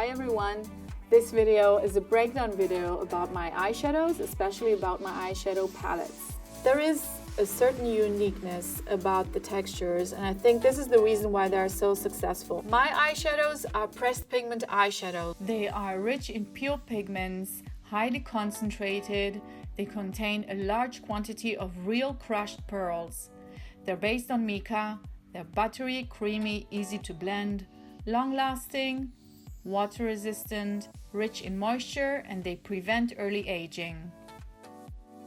Hi everyone! This video is a breakdown video about my eyeshadows, especially about my eyeshadow palettes. There is a certain uniqueness about the textures, and I think this is the reason why they are so successful. My eyeshadows are pressed pigment eyeshadows. They are rich in pure pigments, highly concentrated. They contain a large quantity of real crushed pearls. They're based on mica. They're buttery, creamy, easy to blend, long-lasting, water-resistant, rich in moisture, and they prevent early aging.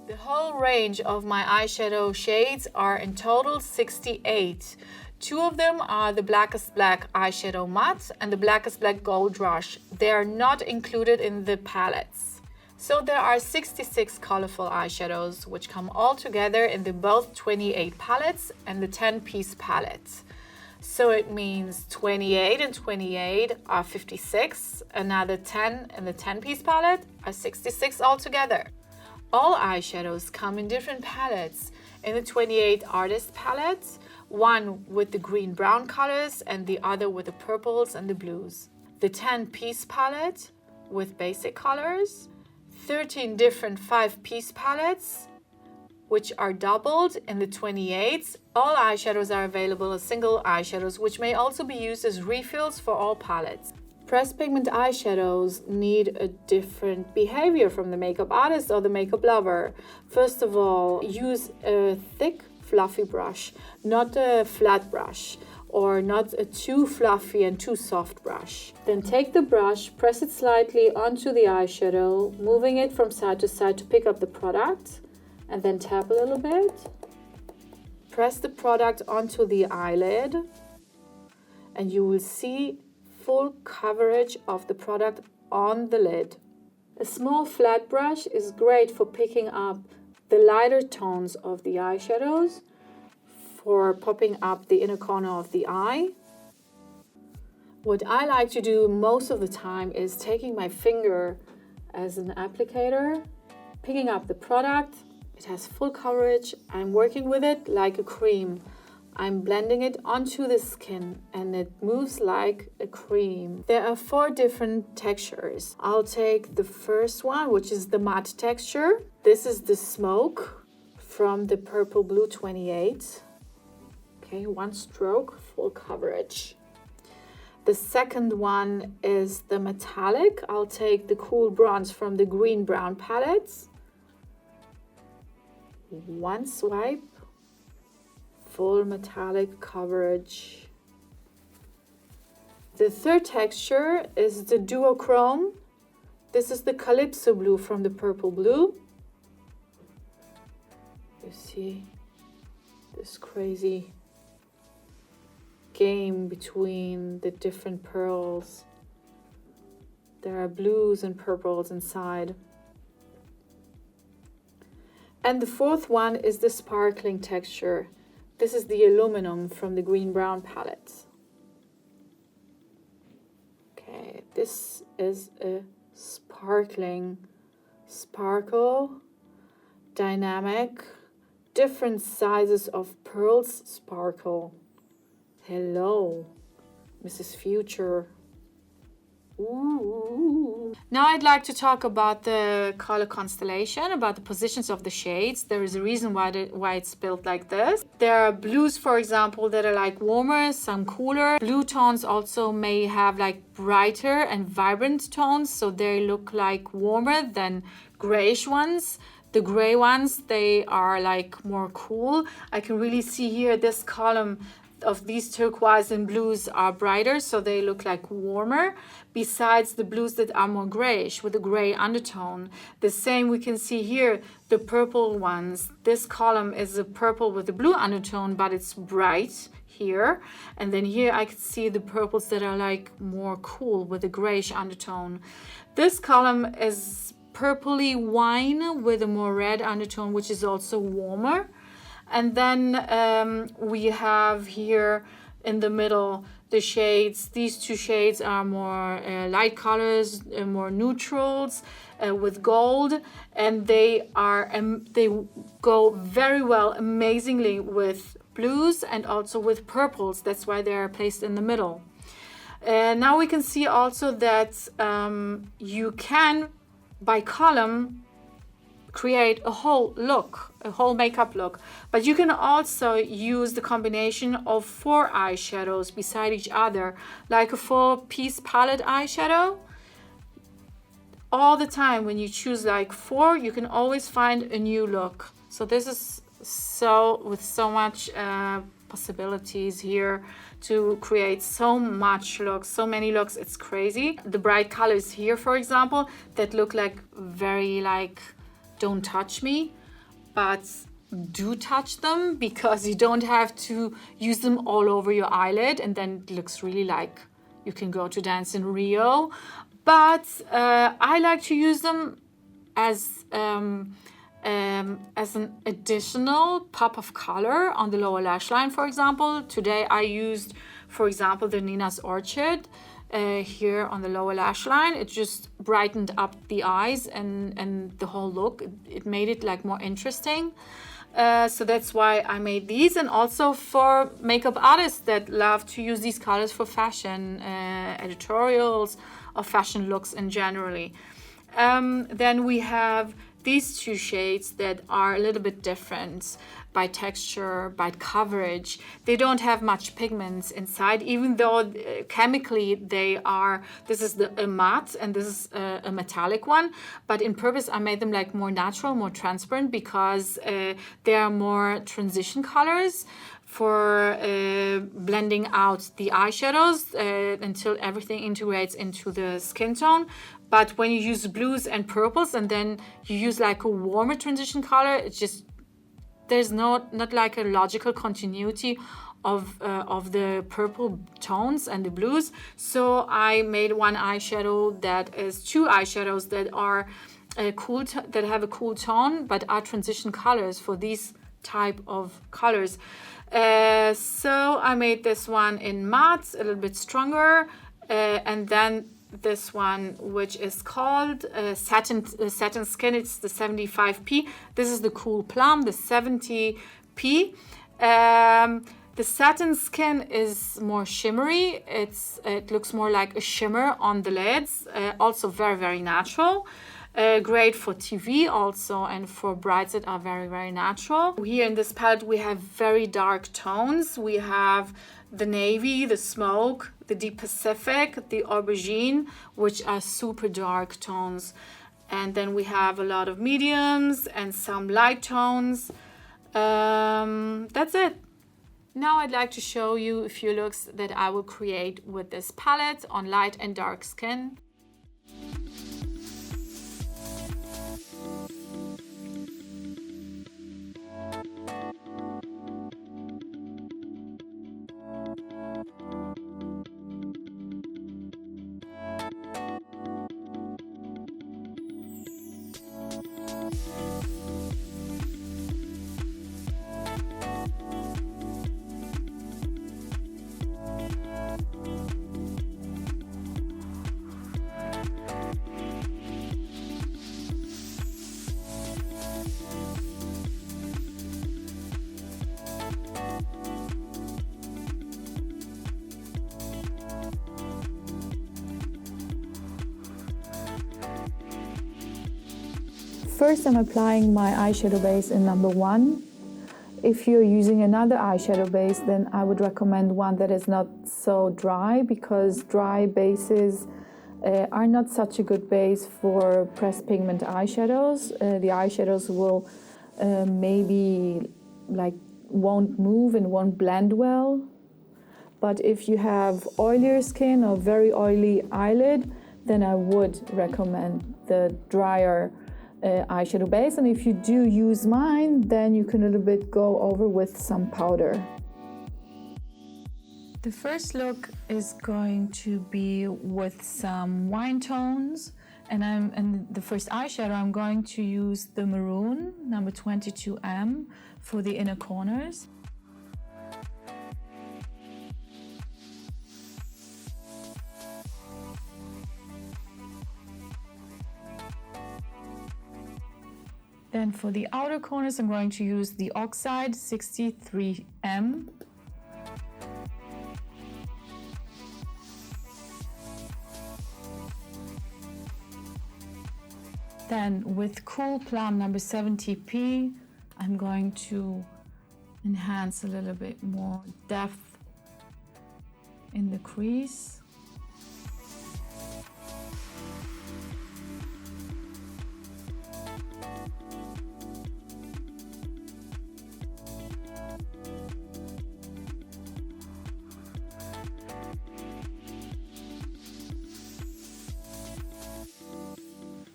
The whole range of my eyeshadow shades are in total 68. Two of them are the Blackest Black Eyeshadow Matte and the Blackest Black Gold Rush. They are not included in the palettes. So there are 66 colorful eyeshadows, which come all together in the both 28 palettes and the 10-piece palette. So it means 28 and 28 are 56, another 10 in the 10-piece palette are 66 altogether. All eyeshadows come in different palettes. In the 28 artist palette, one with the green-brown colors and the other with the purples and the blues. The 10-piece palette with basic colors, 13 different 5-piece palettes, which are doubled in the 28s. All eyeshadows are available as single eyeshadows, which may also be used as refills for all palettes. Pressed pigment eyeshadows need a different behavior from the makeup artist or the makeup lover. First of all, use a thick, fluffy brush, not a flat brush, or not a too fluffy and too soft brush. Then take the brush, press it slightly onto the eyeshadow, moving it from side to side to pick up the product, and then tap a little bit. Press the product onto the eyelid, and you will see full coverage of the product on the lid. A small flat brush is great for picking up the lighter tones of the eyeshadows, for popping up the inner corner of the eye. What I like to do most of the time is taking my finger as an applicator, picking up the product. It has full coverage. I'm working with it like a cream. I'm blending it onto the skin and it moves like a cream. There are 4 different textures. I'll take the first one, which is the matte texture. This is the smoke from the Purple Blue 28. Okay, 1 stroke, full coverage. The second one is the metallic. I'll take the cool bronze from the Green Brown palette. 1 swipe, full metallic coverage. The third texture is the duochrome. This is the Calypso Blue from the Purple Blue. You see this crazy game between the different pearls. There are blues and purples inside. And the fourth one is the sparkling texture. This is the aluminum from the Green Brown palette. Okay, this is a sparkling, sparkle, dynamic, different sizes of pearls sparkle. Hello, Mrs. Future. Ooh. Now I'd like to talk about the color constellation, about the positions of the shades. There is a reason why it's built like this. There are blues, for example, that are like warmer, some cooler. Blue tones also may have like brighter and vibrant tones, so they look like warmer than grayish ones. The gray ones, they are like more cool. I can really see here this column of these turquoise and blues are brighter, so they look like warmer, besides the blues that are more grayish with a gray undertone. The same we can see here, the purple ones. This column is a purple with a blue undertone, but it's bright here. And then here I can see the purples that are like more cool with a grayish undertone. This column is purpley wine with a more red undertone, which is also warmer. And then we have here in the middle the shades. These 2 shades are more light colors, more neutrals with gold, and they go very well, amazingly with blues and also with purples. That's why they are placed in the middle. Now we can see also that you can, by column, create a whole look, a whole makeup look. But you can also use the combination of 4 eyeshadows beside each other, like a 4-piece palette eyeshadow. All the time when you choose like 4, you can always find a new look. So this is with so much possibilities here to create so much looks, so many looks. It's crazy. The bright colors here, for example, that look like very like don't touch me, but do touch them, because you don't have to use them all over your eyelid, and then it looks really like you can go to dance in Rio. But I like to use them as an additional pop of color on the lower lash line, for example. Today I used, for example, the Nina's Orchid here on the lower lash line. It just brightened up the eyes and the whole look. It made it like more interesting. So that's why I made these, and also for makeup artists that love to use these colors for fashion editorials or fashion looks in generally. Then we have these 2 shades that are a little bit different by texture, by coverage. They don't have much pigments inside, even though chemically they are, this is a matte and this is a metallic one. But in purpose, I made them like more natural, more transparent, because they are more transition colors for blending out the eyeshadows until everything integrates into the skin tone. But when you use blues and purples and then you use like a warmer transition color, it's just, there's not like a logical continuity of the purple tones and the blues. So I made one eyeshadow that is 2 eyeshadows that are that have a cool tone but are transition colors for these type of colors. So I made this one in matte, a little bit stronger, and then this one, which is called satin skin. It's the 75p. This is the cool plum, the 70p. The satin skin is more shimmery. It looks more like a shimmer on the lids. Also very, very natural. Great for TV also, and for brides that are very, very natural. Here in this palette we have very dark tones. We have the navy, the smoke, the deep Pacific, the aubergine, which are super dark tones. And then we have a lot of mediums and some light tones. That's it. Now I'd like to show you a few looks that I will create with this palette on light and dark skin. First, I'm applying my eyeshadow base in number 1. If you're using another eyeshadow base, then I would recommend one that is not so dry, because dry bases are not such a good base for pressed pigment eyeshadows. The eyeshadows will maybe like won't move and won't blend well. But if you have oilier skin or very oily eyelid, then I would recommend the drier eyeshadow base. And if you do use mine, then you can a little bit go over with some powder. The first look is going to be with some wine tones, and the first eyeshadow I'm going to use the maroon number 22M for the inner corners. Then for the outer corners, I'm going to use the Oxide 63M. Then with Cool Plum number 70p, I'm going to enhance a little bit more depth in the crease.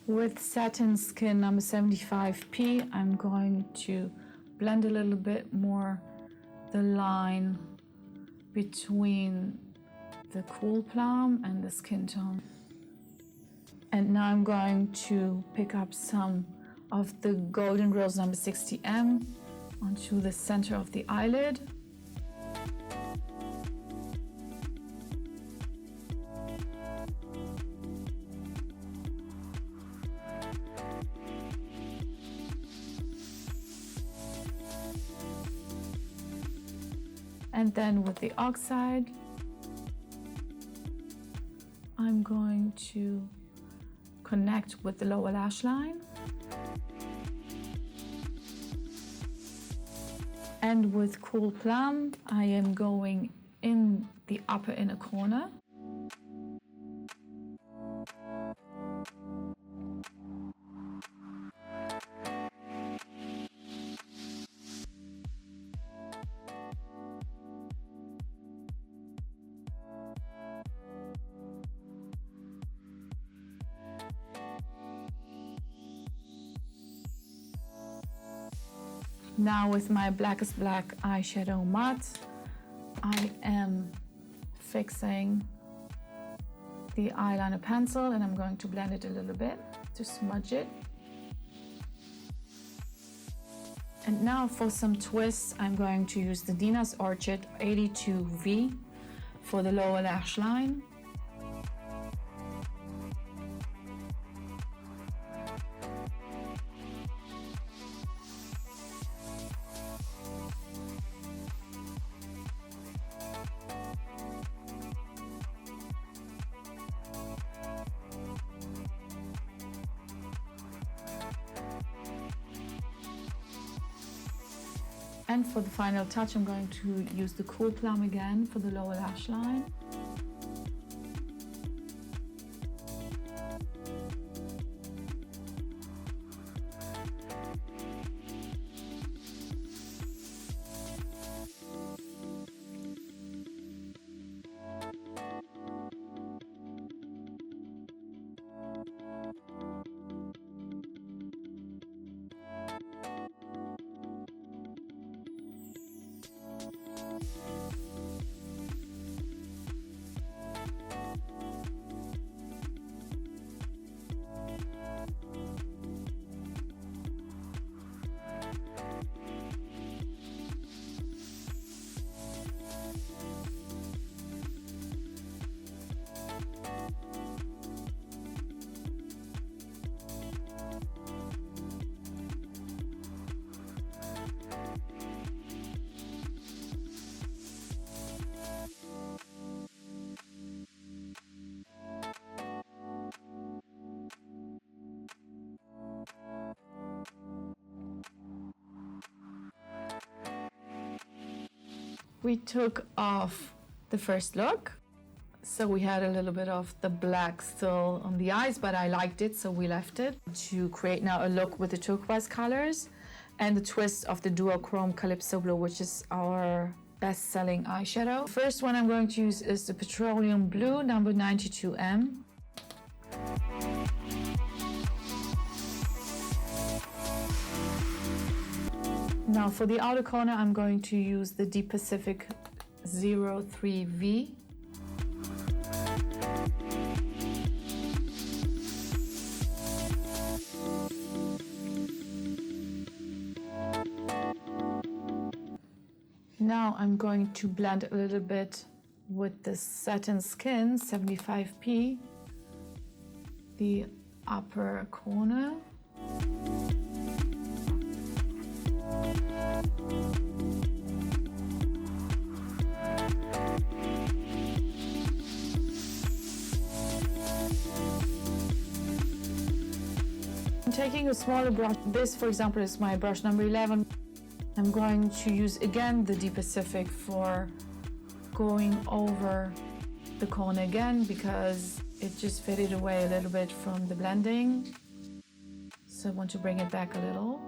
With Satin Skin number 75p, I'm going to blend a little bit more the line between the Cool Plum and the skin tone. And now I'm going to pick up some of the Golden Rose number 60M onto the center of the eyelid. And then with the oxide, I'm going to connect with the lower lash line. And with Cool Plum, I am going in the upper inner corner. Now with my Blackest Black eyeshadow matte, I am fixing the eyeliner pencil and I'm going to blend it a little bit to smudge it. And now for some twists, I'm going to use the Dina's Orchid 82V for the lower lash line. And for the final touch, I'm going to use the Cool Plum again for the lower lash line. We took off the first look, so we had a little bit of the black still on the eyes, but I liked it, so we left it to create now a look with the turquoise colors and the twist of the duochrome Calypso Blue, which is our best-selling eyeshadow. The first one I'm going to use is the Petroleum Blue number 92M. Now for the outer corner, I'm going to use the Deep Pacific 03V. Now I'm going to blend a little bit with the Satin Skin 75p, the upper corner. I'm taking a smaller brush. This, for example, is my brush number 11. I'm going to use again the Deep Pacific for going over the corner again because it just faded away a little bit from the blending. So I want to bring it back a little.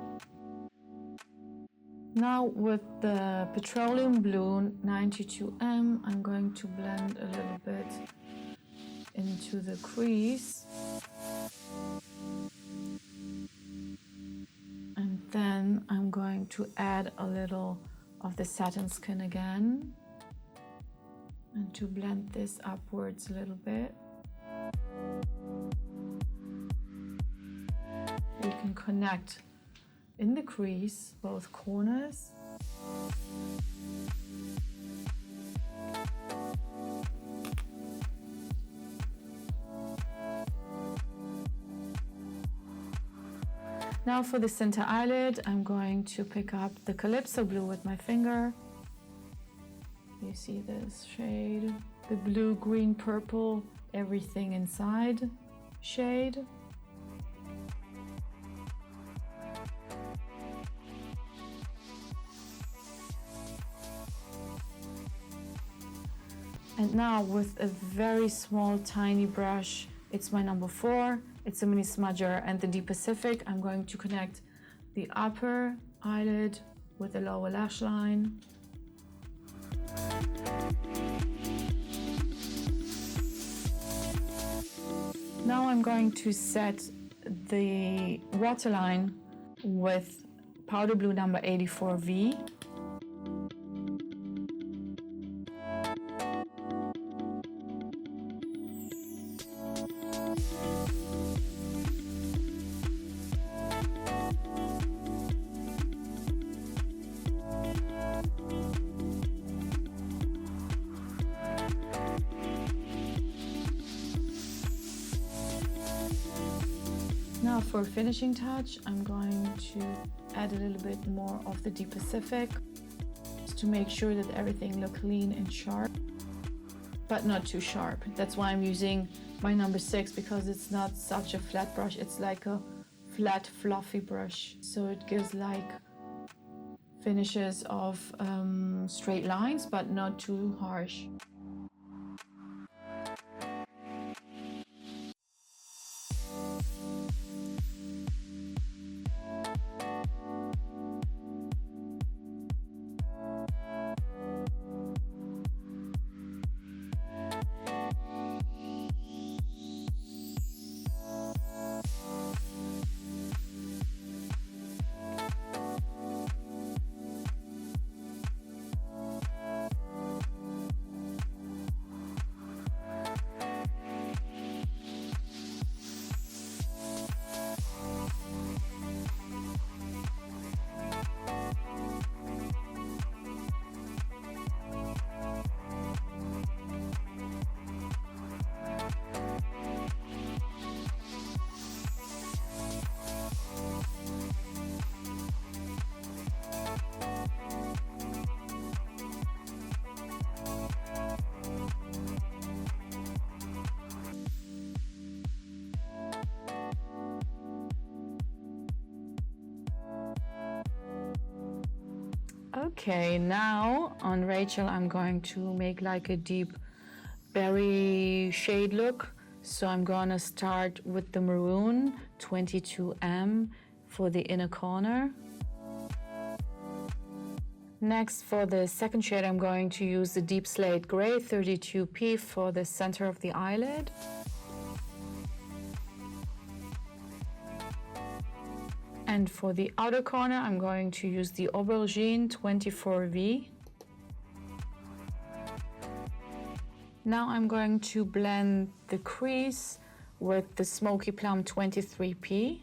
Now with the Petroleum Blue 92M, I'm going to blend a little bit into the crease. And then I'm going to add a little of the satin skin again and to blend this upwards a little bit. We can connect in the crease both corners. Now for the center eyelid, I'm going to pick up the Calypso Blue with my finger. You see this shade, the blue, green, purple, everything inside shade. And now with a very small, tiny brush, it's my number 4, it's a mini smudger and the Deep Pacific, I'm going to connect the upper eyelid with the lower lash line. Now I'm going to set the waterline with Powder Blue number 84V. Now for a finishing touch, I'm going to add a little bit more of the Deep Pacific just to make sure that everything looks clean and sharp, but not too sharp. That's why I'm using my number 6, because it's not such a flat brush, it's like a flat fluffy brush. So it gives like finishes of straight lines, but not too harsh. Okay, now on Rachel, I'm going to make like a deep berry shade look. So I'm gonna start with the maroon 22M for the inner corner. Next, for the second shade, I'm going to use the deep slate gray 32P for the center of the eyelid. And for the outer corner, I'm going to use the Aubergine 24V. Now I'm going to blend the crease with the Smoky Plum 23P.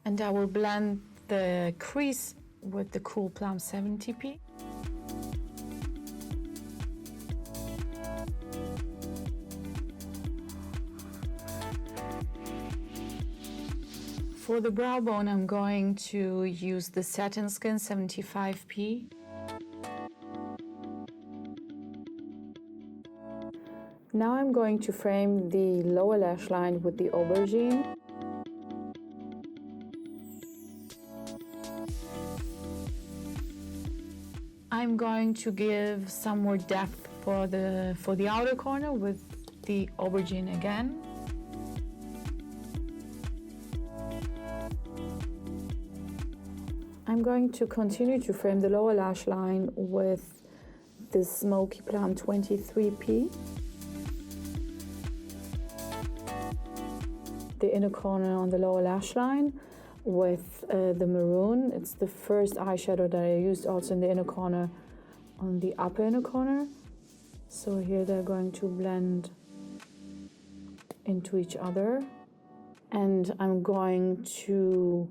And I will blend the crease with the Cool Plum 70P. For the brow bone, I'm going to use the Satin Skin 75p. Now I'm going to frame the lower lash line with the aubergine. I'm going to give some more depth for the outer corner with the aubergine again. I'm going to continue to frame the lower lash line with the Smoky Plum 23p. The inner corner on the lower lash line with the maroon. It's the first eyeshadow that I used also in the inner corner on the upper inner corner. So here they're going to blend into each other. And I'm going to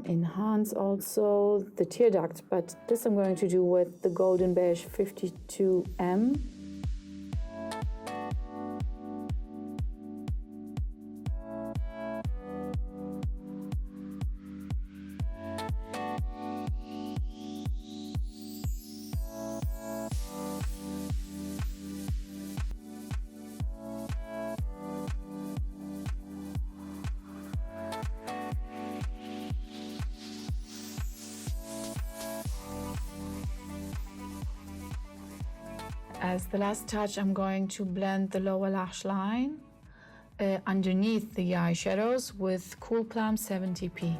enhance also the tear duct, but this I'm going to do with the Golden Beige 52M. As the last touch, I'm going to blend the lower lash line underneath the eyeshadows with Cool Plum 70p.